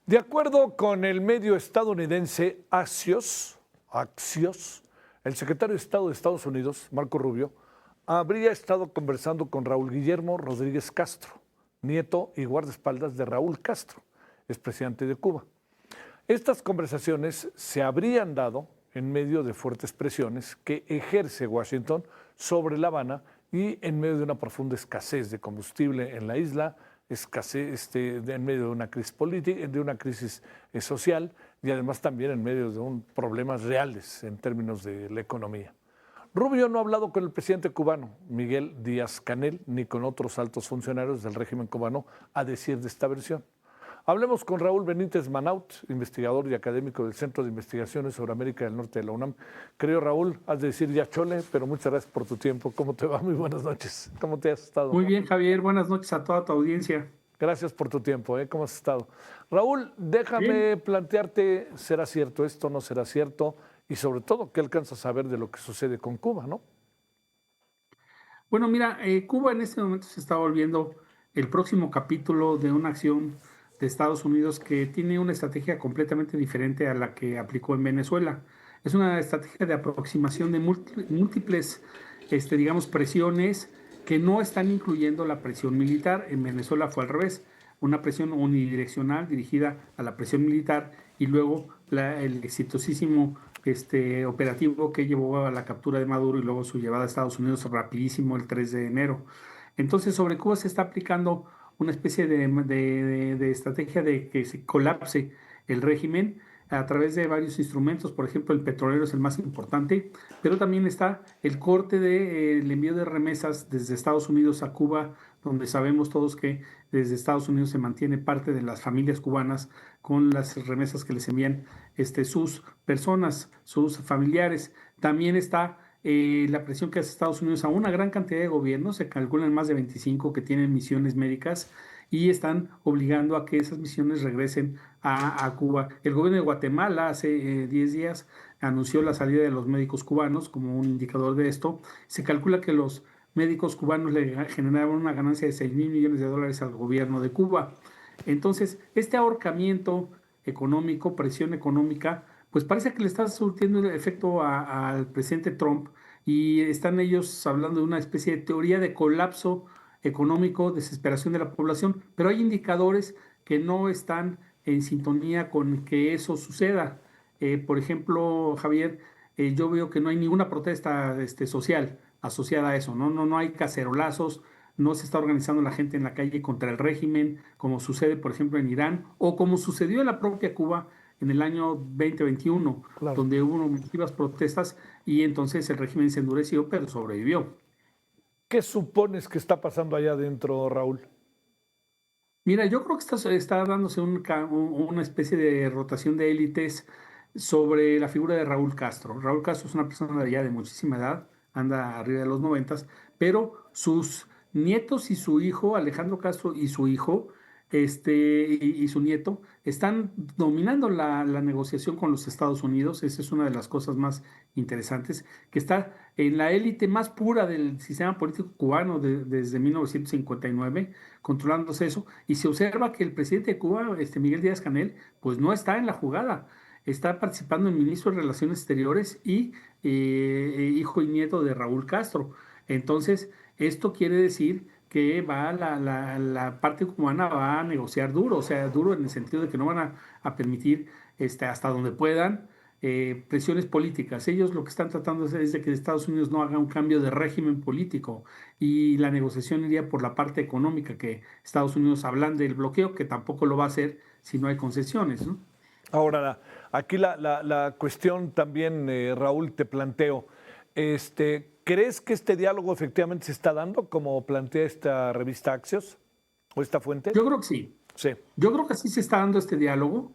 De acuerdo con el medio estadounidense Axios, el secretario de Estado de Estados Unidos, Marco Rubio, habría estado conversando con Raúl Guillermo Rodríguez Castro, nieto y guardaespaldas de Raúl Castro, expresidente de Cuba. Estas conversaciones se habrían dado en medio de fuertes presiones que ejerce Washington sobre La Habana y en medio de una profunda escasez de combustible en la isla, en medio de una crisis política, de una crisis social y además también en medio de problemas reales en términos de la economía. Rubio no ha hablado con el presidente cubano, Miguel Díaz-Canel, ni con otros altos funcionarios del régimen cubano a decir de esta versión. Hablemos con Raúl Benítez Manaut, investigador y académico del Centro de Investigaciones sobre América del Norte de la UNAM. Querido Raúl, has de decir ya chole, pero muchas gracias por tu tiempo. ¿Cómo te va? Muy buenas noches. ¿Cómo te has estado? Muy bien, Javier. Buenas noches a toda tu audiencia. Gracias por tu tiempo. ¿Cómo has estado? Raúl, déjame plantearte, ¿será cierto esto, no será cierto? Y sobre todo, ¿qué alcanzas a saber de lo que sucede con Cuba, no? Bueno, mira, Cuba en este momento se está volviendo el próximo capítulo de una acción de Estados Unidos que tiene una estrategia completamente diferente a la que aplicó en Venezuela. Es una estrategia de aproximación de múltiples, digamos, presiones que no están incluyendo la presión militar. En Venezuela fue al revés, una presión unidireccional dirigida a la presión militar y luego el exitosísimo operativo que llevó a la captura de Maduro y luego su llevada a Estados Unidos rapidísimo el 3 de enero. Entonces, sobre Cuba se está aplicando una especie de estrategia de que se colapse el régimen a través de varios instrumentos. Por ejemplo, el petrolero es el más importante, pero también está el corte del envío de remesas desde Estados Unidos a Cuba, donde sabemos todos que desde Estados Unidos se mantiene parte de las familias cubanas con las remesas que les envían sus personas, sus familiares. También está la presión que hace Estados Unidos a una gran cantidad de gobiernos, se calculan más de 25 que tienen misiones médicas y están obligando a que esas misiones regresen a Cuba. El gobierno de Guatemala hace 10 días anunció la salida de los médicos cubanos como un indicador de esto. Se calcula que los médicos cubanos le generaron una ganancia de 6 mil millones de dólares al gobierno de Cuba. Entonces, este ahorcamiento económico, presión económica, pues parece que le está surtiendo el efecto al presidente Trump y están ellos hablando de una especie de teoría de colapso económico, desesperación de la población, pero hay indicadores que no están en sintonía con que eso suceda. Por ejemplo, Javier, yo veo que no hay ninguna protesta social asociada a eso, no hay cacerolazos, no se está organizando la gente en la calle contra el régimen, como sucede, por ejemplo, en Irán, o como sucedió en la propia Cuba en el año 2021, Claro. donde hubo masivas protestas y entonces el régimen se endureció, pero sobrevivió. ¿Qué supones que está pasando allá adentro, Raúl? Mira, yo creo que está dándose una especie de rotación de élites sobre la figura de Raúl Castro. Raúl Castro es una persona ya de muchísima edad, anda arriba de los 90, pero sus nietos y su hijo, Alejandro Castro y su hijo, y su nieto, están dominando la negociación con los Estados Unidos. Esa es una de las cosas más interesantes, que está en la élite más pura del sistema político cubano desde 1959, controlándose eso. Y se observa que el presidente de Cuba, Miguel Díaz-Canel, pues no está en la jugada. Está participando en ministro de Relaciones Exteriores y hijo y nieto de Raúl Castro. Entonces, esto quiere decir que la parte cubana va a negociar duro, o sea, duro en el sentido de que no van a permitir hasta donde puedan presiones políticas. Ellos lo que están tratando es de que Estados Unidos no haga un cambio de régimen político y la negociación iría por la parte económica, que Estados Unidos hablan del bloqueo, que tampoco lo va a hacer si no hay concesiones, ¿no? Ahora, aquí la cuestión también, Raúl, te planteo, ¿crees que este diálogo efectivamente se está dando como plantea esta revista Axios o esta fuente? Yo creo que sí. Sí, Yo creo que sí se está dando este diálogo.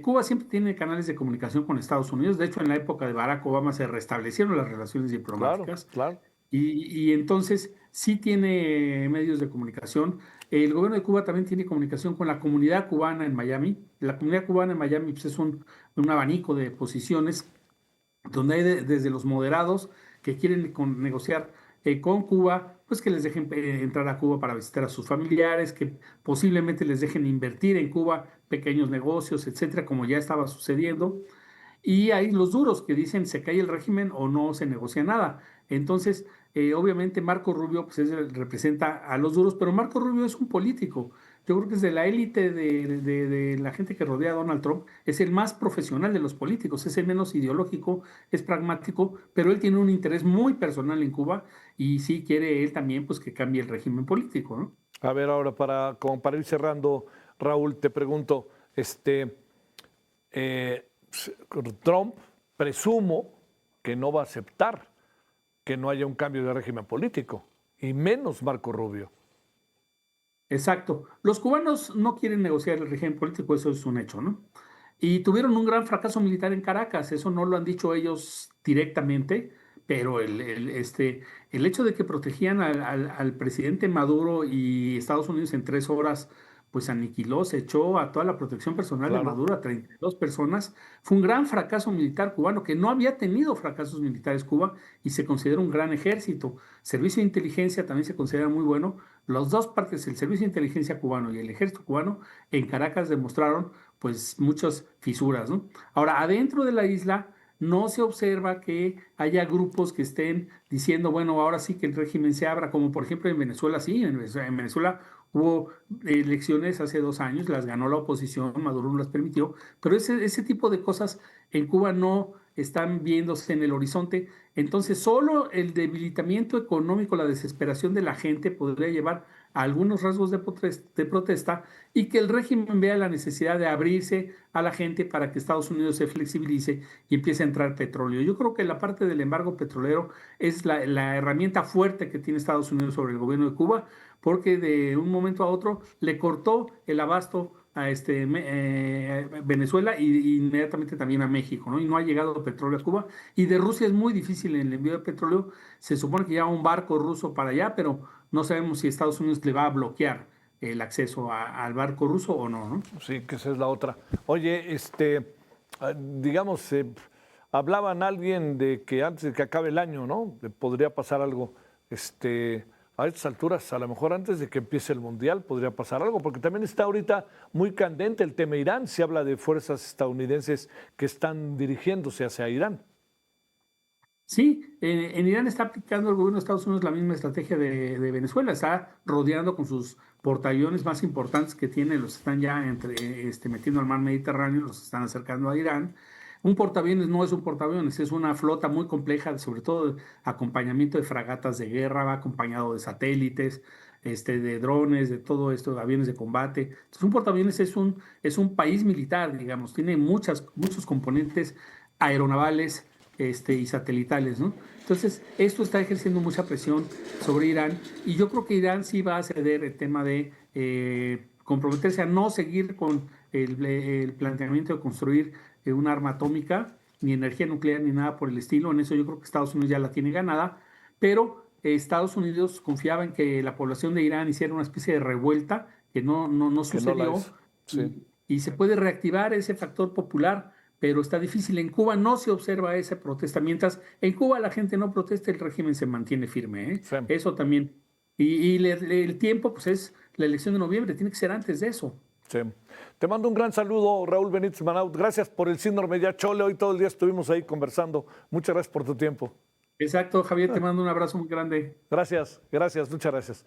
Cuba siempre tiene canales de comunicación con Estados Unidos. De hecho, en la época de Barack Obama se restablecieron las relaciones claro, diplomáticas. claro. Y entonces sí tiene medios de comunicación. El gobierno de Cuba también tiene comunicación con la comunidad cubana en Miami. La comunidad cubana en Miami pues, es un abanico de posiciones donde hay desde los moderados que quieren negociar con Cuba pues que les dejen entrar a Cuba para visitar a sus familiares, que posiblemente les dejen invertir en Cuba pequeños negocios, etcétera, como ya estaba sucediendo. Y hay los duros que dicen se cae el régimen o no se negocia nada. Entonces, obviamente Marco Rubio pues, representa a los duros, pero Marco Rubio es un político. Yo creo que es de la élite de la gente que rodea a Donald Trump, es el más profesional de los políticos, es el menos ideológico, es pragmático, pero él tiene un interés muy personal en Cuba y sí quiere él también pues, que cambie el régimen político, ¿no? A ver, ahora como para ir cerrando, Raúl, te pregunto, eh, Trump presumo que no va a aceptar que no haya un cambio de régimen político, y menos Marco Rubio. Exacto. Los cubanos no quieren negociar el régimen político, eso es un hecho, ¿no? Y tuvieron un gran fracaso militar en Caracas, eso no lo han dicho ellos directamente, pero el hecho de que protegían al presidente Maduro y Estados Unidos en 3 horas, pues aniquiló, se echó a toda la protección personal de Claro. Maduro, a 32 personas, fue un gran fracaso militar cubano, que no había tenido fracasos militares Cuba y se considera un gran ejército. Servicio de inteligencia también se considera muy bueno. Las dos partes, el servicio de inteligencia cubano y el ejército cubano, en Caracas demostraron pues muchas fisuras, ¿no? Ahora, adentro de la isla no se observa que haya grupos que estén diciendo, bueno, ahora sí que el régimen se abra, como por ejemplo en Venezuela, sí, en Venezuela hubo elecciones hace 2 años, las ganó la oposición, Maduro no las permitió, pero ese tipo de cosas en Cuba no están viéndose en el horizonte. Entonces, solo el debilitamiento económico, la desesperación de la gente podría llevar a algunos rasgos de protesta y que el régimen vea la necesidad de abrirse a la gente para que Estados Unidos se flexibilice y empiece a entrar petróleo. Yo creo que la parte del embargo petrolero es la herramienta fuerte que tiene Estados Unidos sobre el gobierno de Cuba, porque de un momento a otro le cortó el abasto a Venezuela y inmediatamente también a México, ¿no? Y no ha llegado petróleo a Cuba. Y de Rusia es muy difícil el envío de petróleo. Se supone que lleva un barco ruso para allá, pero no sabemos si Estados Unidos le va a bloquear el acceso al barco ruso o no, ¿no? Sí, que esa es la otra. Oye, digamos, hablaban alguien de que antes de que acabe el año, ¿no? Podría pasar algo, a estas alturas, a lo mejor antes de que empiece el Mundial, podría pasar algo, porque también está ahorita muy candente el tema Irán. Se habla de fuerzas estadounidenses que están dirigiéndose hacia Irán. Sí, en Irán está aplicando el gobierno de Estados Unidos la misma estrategia de Venezuela, está rodeando con sus portaaviones más importantes que tiene, los están ya metiendo al mar Mediterráneo, los están acercando a Irán. Un portaaviones no es un portaaviones, es una flota muy compleja, sobre todo de acompañamiento de fragatas de guerra, va acompañado de satélites, de drones, de todo esto, de aviones de combate. Entonces, un portaaviones es un país militar, digamos, tiene muchos componentes aeronavales y satelitales, ¿no? Entonces, esto está ejerciendo mucha presión sobre Irán y yo creo que Irán sí va a ceder el tema de comprometerse a no seguir con el planteamiento de construir un arma atómica, ni energía nuclear, ni nada por el estilo. En eso yo creo que Estados Unidos ya la tiene ganada, pero Estados Unidos confiaba en que la población de Irán hiciera una especie de revuelta que no Que no la sucedió es. Sí. y se puede reactivar ese factor popular, pero está difícil. En Cuba no se observa esa protesta. Mientras en Cuba la gente no protesta, el régimen se mantiene firme, ¿eh? Sí. Eso también. Y el tiempo, pues es la elección de noviembre, tiene que ser antes de eso. Sí. Te mando un gran saludo, Raúl Benítez Manaut. Gracias por el síndrome ya Chole. Hoy todo el día estuvimos ahí conversando. Muchas gracias por tu tiempo. Exacto, Javier, te mando un abrazo muy grande. Gracias, muchas gracias.